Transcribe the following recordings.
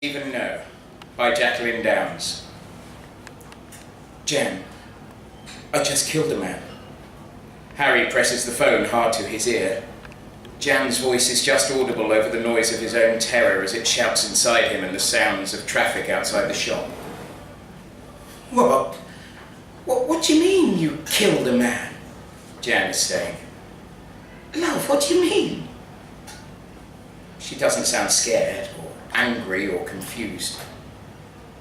Even Know by Jacqueline Downs. Jan, I just killed a man. Harry presses the phone hard to his ear. Jan's voice is just audible over the noise of his own terror as it shouts inside him and the sounds of traffic outside the shop. What? What do you mean you killed a man? Jan is saying. Love, what do you mean? She doesn't sound scared or angry or confused.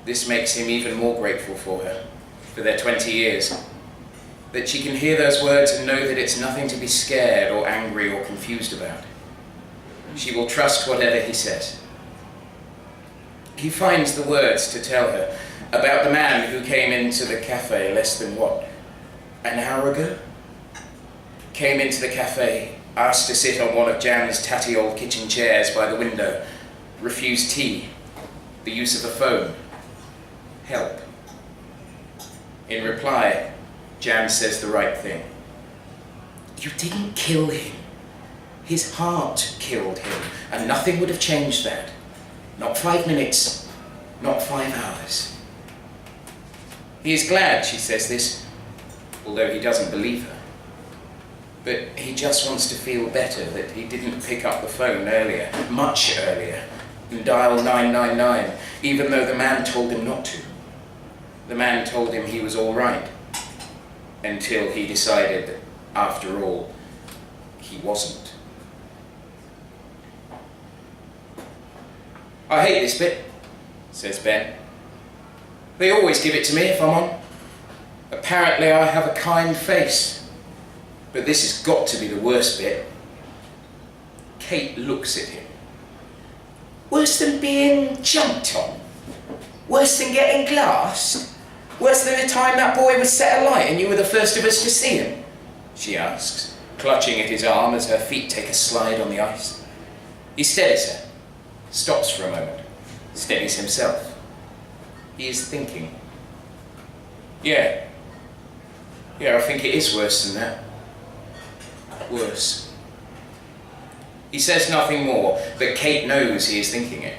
This makes him even more grateful for her, for their 20 years. That she can hear those words and know that it's nothing to be scared or angry or confused about. She will trust whatever he says. He finds the words to tell her about the man who came into the cafe less than an hour ago? Came into the cafe, asked to sit on one of Jan's tatty old kitchen chairs by the window, refused tea, the use of a phone, help. In reply, Jan says the right thing. You didn't kill him. His heart killed him, and nothing would have changed that. Not 5 minutes, not 5 hours. He is glad she says this, although he doesn't believe her. But he just wants to feel better that he didn't pick up the phone earlier, much earlier, and dial 999, even though the man told him not to. The man told him he was all right, until he decided that, after all, he wasn't. I hate this bit, says Ben. They always give it to me if I'm on. Apparently I have a kind face, but this has got to be the worst bit. Kate looks at him. Worse than being jumped on? Worse than getting glassed? Worse than the time that boy was set alight and you were the first of us to see him? She asks, clutching at his arm as her feet take a slide on the ice. He steadies her, stops for a moment, steadies himself. He is thinking. Yeah, I think it is worse than that. Worse. He says nothing more, but Kate knows he is thinking it.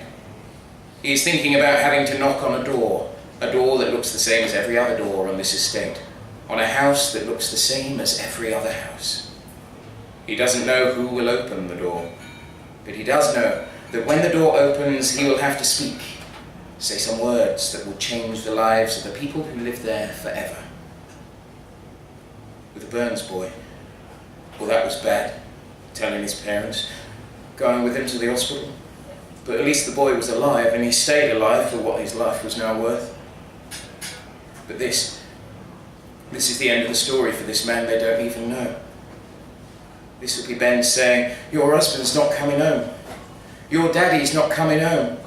He is thinking about having to knock on a door that looks the same as every other door on this estate, on a house that looks the same as every other house. He doesn't know who will open the door, but he does know that when the door opens, he will have to speak, say some words that will change the lives of the people who live there forever. With the Burns boy, well, that was bad, telling his parents, going with him to the hospital. But at least the boy was alive, and he stayed alive for what his life was now worth. But this is the end of the story for this man they don't even know. This will be Ben saying, your husband's not coming home. Your daddy's not coming home.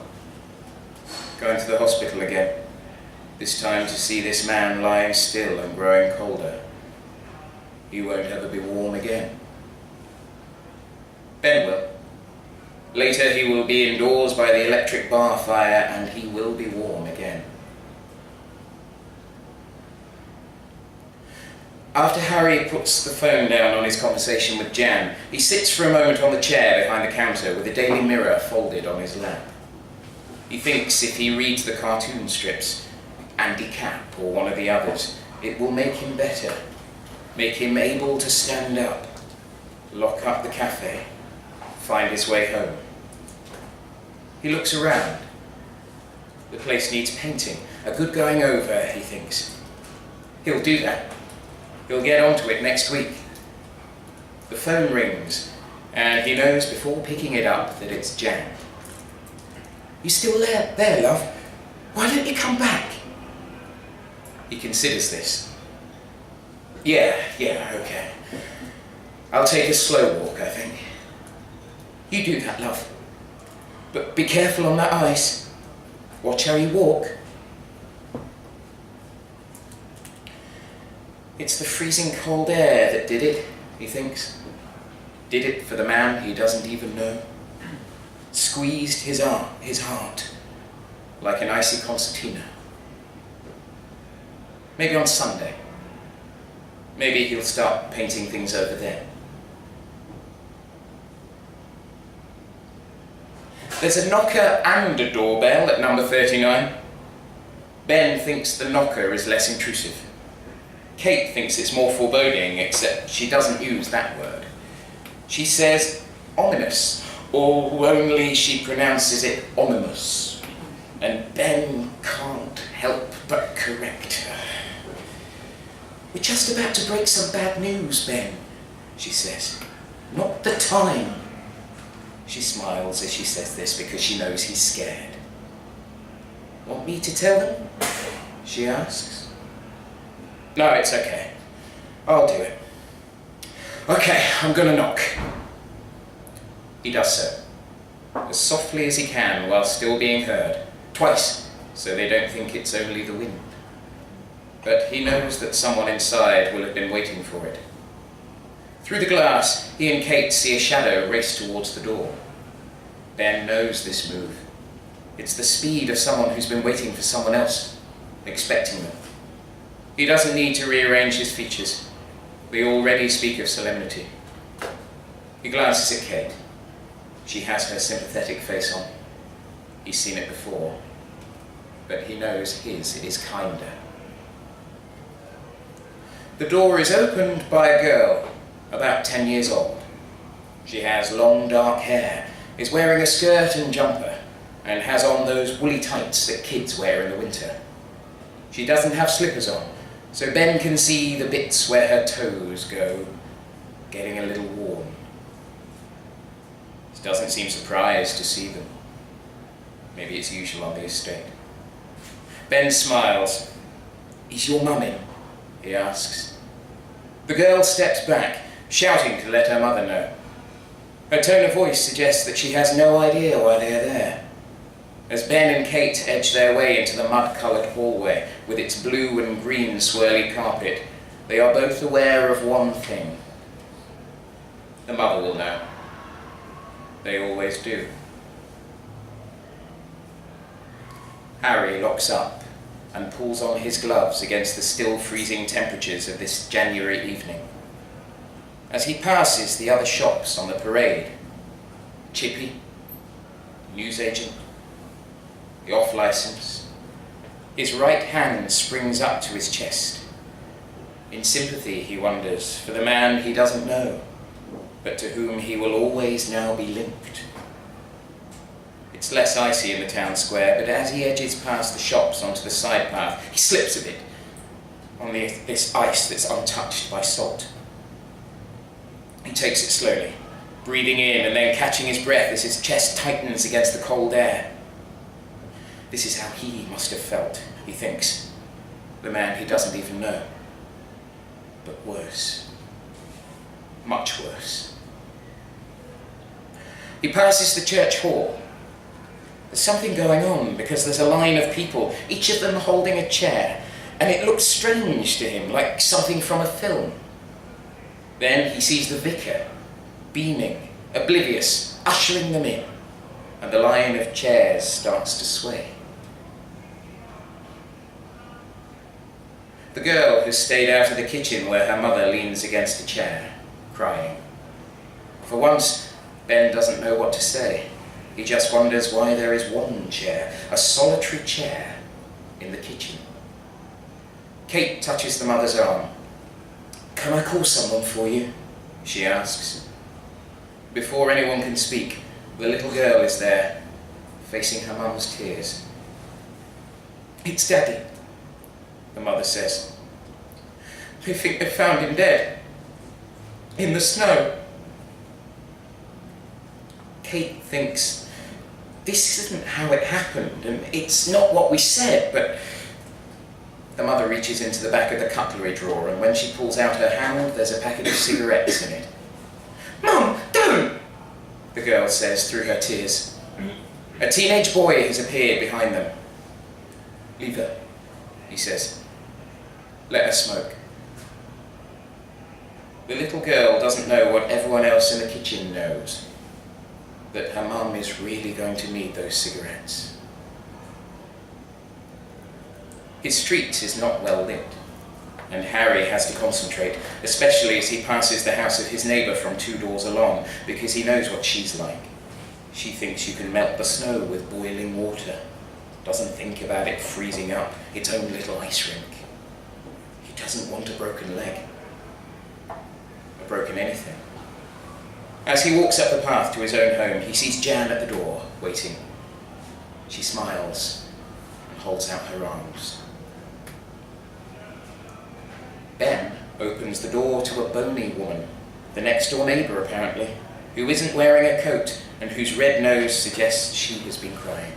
Going to the hospital again, this time to see this man lying still and growing colder. He won't ever be warm again. Ben will. Later he will be indoors by the electric bar fire and he will be warm again. After Harry puts the phone down on his conversation with Jan, he sits for a moment on the chair behind the counter with the Daily Mirror folded on his lap. He thinks if he reads the cartoon strips, Andy Cap or one of the others, it will make him better, make him able to stand up, lock up the cafe, find his way home. He looks around. The place needs painting, a good going over, he thinks. He'll do that. He'll get onto it next week. The phone rings, and he knows before picking it up that it's Jan. You still there, love? Why don't you come back? He considers this. Yeah, okay. I'll take a slow walk, I think. You do that, love. But be careful on that ice. Watch how you walk. It's the freezing cold air that did it, he thinks. Did it for the man he doesn't even know. Squeezed his heart, like an icy concertina. Maybe on Sunday. Maybe he'll start painting things over then. There's a knocker and a doorbell at number 39. Ben thinks the knocker is less intrusive. Kate thinks it's more foreboding, except she doesn't use that word. She says ominous, or only she pronounces it ominous. And Ben can't help but correct her. "We're just about to break some bad news, Ben," she says. "Not the time." She smiles as she says this because she knows he's scared. "Want me to tell them?" she asks. "No, it's okay. I'll do it. Okay, I'm gonna knock." He does so, as softly as he can while still being heard, twice, so they don't think it's only the wind. But he knows that someone inside will have been waiting for it. Through the glass, he and Kate see a shadow race towards the door. Ben knows this move. It's the speed of someone who's been waiting for someone else, expecting them. He doesn't need to rearrange his features. We already speak of solemnity. He glances at Kate. She has her sympathetic face on. He's seen it before, but he knows his is kinder. The door is opened by a girl, about 10 years old. She has long dark hair, is wearing a skirt and jumper, and has on those woolly tights that kids wear in the winter. She doesn't have slippers on, so Ben can see the bits where her toes go, getting a little worn. He doesn't seem surprised to see them. Maybe it's usual on the estate. Ben smiles. "Is your mum in?" he asks. The girl steps back, shouting to let her mother know. Her tone of voice suggests that she has no idea why they are there. As Ben and Kate edge their way into the mud-coloured hallway with its blue and green swirly carpet, they are both aware of one thing. The mother will know. They always do. Harry locks up and pulls on his gloves against the still freezing temperatures of this January evening. As he passes the other shops on the parade, Chippy, newsagent, the off-licence, his right hand springs up to his chest. In sympathy, he wonders, for the man he doesn't know, but to whom he will always now be linked. It's less icy in the town square, but as he edges past the shops onto the side path, he slips a bit on this ice that's untouched by salt. He takes it slowly, breathing in and then catching his breath as his chest tightens against the cold air. This is how he must have felt, he thinks, the man he doesn't even know. But worse. Much worse. He passes the church hall. There's something going on because there's a line of people, each of them holding a chair, and it looks strange to him, like something from a film. Then he sees the vicar, beaming, oblivious, ushering them in, and the line of chairs starts to sway. The girl has stayed out of the kitchen where her mother leans against a chair, crying. For once, Ben doesn't know what to say. He just wonders why there is one chair, a solitary chair, in the kitchen. Kate touches the mother's arm. "Can I call someone for you?" she asks. Before anyone can speak, the little girl is there, facing her mum's tears. "It's Daddy," the mother says. "They think they found him dead. In the snow." Kate thinks, this isn't how it happened, and it's not what we said, but the mother reaches into the back of the cutlery drawer, and when she pulls out her hand, there's a packet of cigarettes in it. "Mum, don't!" the girl says through her tears. A teenage boy has appeared behind them. "Leave her," he says. "Let her smoke." The little girl doesn't know what everyone else in the kitchen knows, that her mum is really going to need those cigarettes. His street is not well lit, and Harry has to concentrate, especially as he passes the house of his neighbour from 2 doors along, because he knows what she's like. She thinks you can melt the snow with boiling water. Doesn't think about it freezing up, its own little ice rink. He doesn't want a broken leg. A broken anything. As he walks up the path to his own home, he sees Jan at the door, waiting. She smiles and holds out her arms. Ben opens the door to a bony woman, the next-door neighbour apparently, who isn't wearing a coat and whose red nose suggests she has been crying.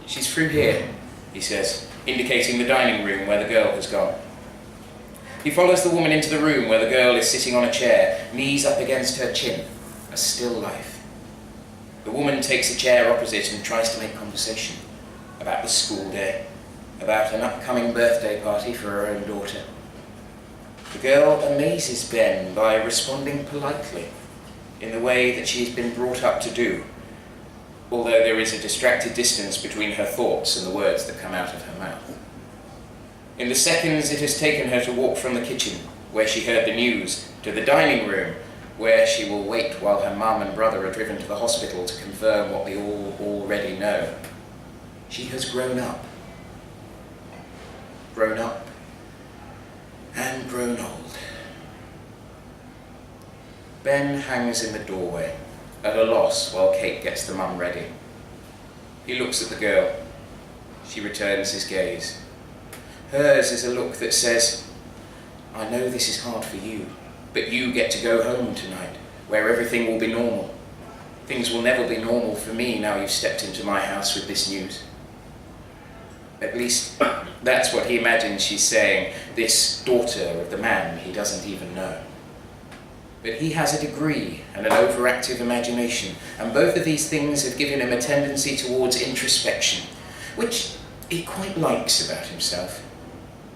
She's through here, he says, indicating the dining room where the girl has gone. He follows the woman into the room where the girl is sitting on a chair, knees up against her chin, a still life. The woman takes a chair opposite and tries to make conversation about the school day, about an upcoming birthday party for her own daughter. The girl amazes Ben by responding politely, in the way that she's been brought up to do, although there is a distracted distance between her thoughts and the words that come out of her mouth. In the seconds it has taken her to walk from the kitchen, where she heard the news, to the dining room, where she will wait while her mum and brother are driven to the hospital to confirm what they all already know. She has grown up. Grown up and grown old. Ben hangs in the doorway, at a loss while Kate gets the mum ready. He looks at the girl. She returns his gaze. Hers is a look that says, I know this is hard for you, but you get to go home tonight, where everything will be normal. Things will never be normal for me now you've stepped into my house with this news. At least, that's what he imagines she's saying, this daughter of the man he doesn't even know. But he has a degree and an overactive imagination, and both of these things have given him a tendency towards introspection, which he quite likes about himself,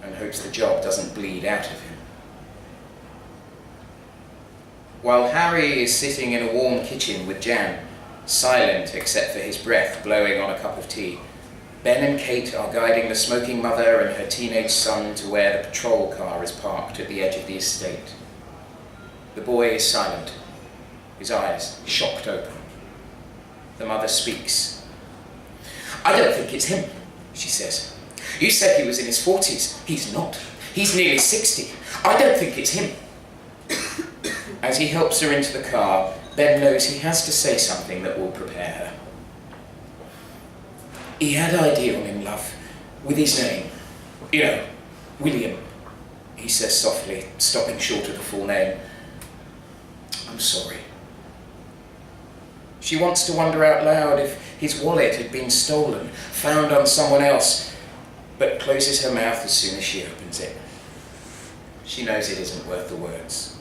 and hopes the job doesn't bleed out of him. While Harry is sitting in a warm kitchen with Jan, silent except for his breath blowing on a cup of tea, Ben and Kate are guiding the smoking mother and her teenage son to where the patrol car is parked at the edge of the estate. The boy is silent, his eyes shocked open. The mother speaks. I don't think it's him, she says. You said he was in his 40s. He's not. He's nearly 60. I don't think it's him. As he helps her into the car, Ben knows he has to say something that will prepare her. He had ID on him, love, with his name. You know, William, he says softly, stopping short of the full name. I'm sorry. She wants to wonder out loud if his wallet had been stolen, found on someone else, but closes her mouth as soon as she opens it. She knows it isn't worth the words.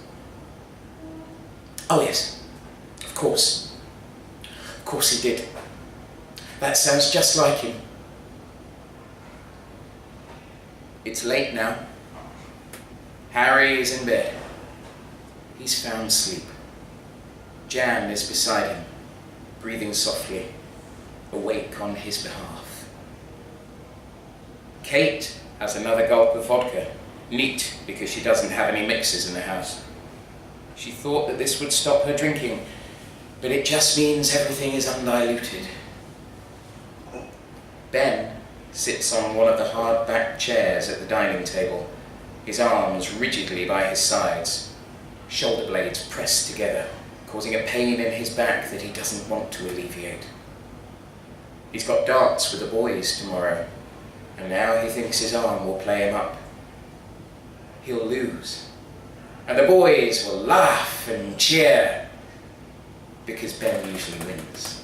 Oh yes, of course. Of course he did. That sounds just like him. It's late now. Harry is in bed. He's found sleep. Jan is beside him, breathing softly, awake on his behalf. Kate has another gulp of vodka, neat because she doesn't have any mixers in the house. She thought that this would stop her drinking, but it just means everything is undiluted. Ben sits on one of the hard-backed chairs at the dining table, his arms rigidly by his sides, shoulder blades pressed together, causing a pain in his back that he doesn't want to alleviate. He's got darts with the boys tomorrow, and now he thinks his arm will play him up. He'll lose, and the boys will laugh and cheer, because Ben usually wins.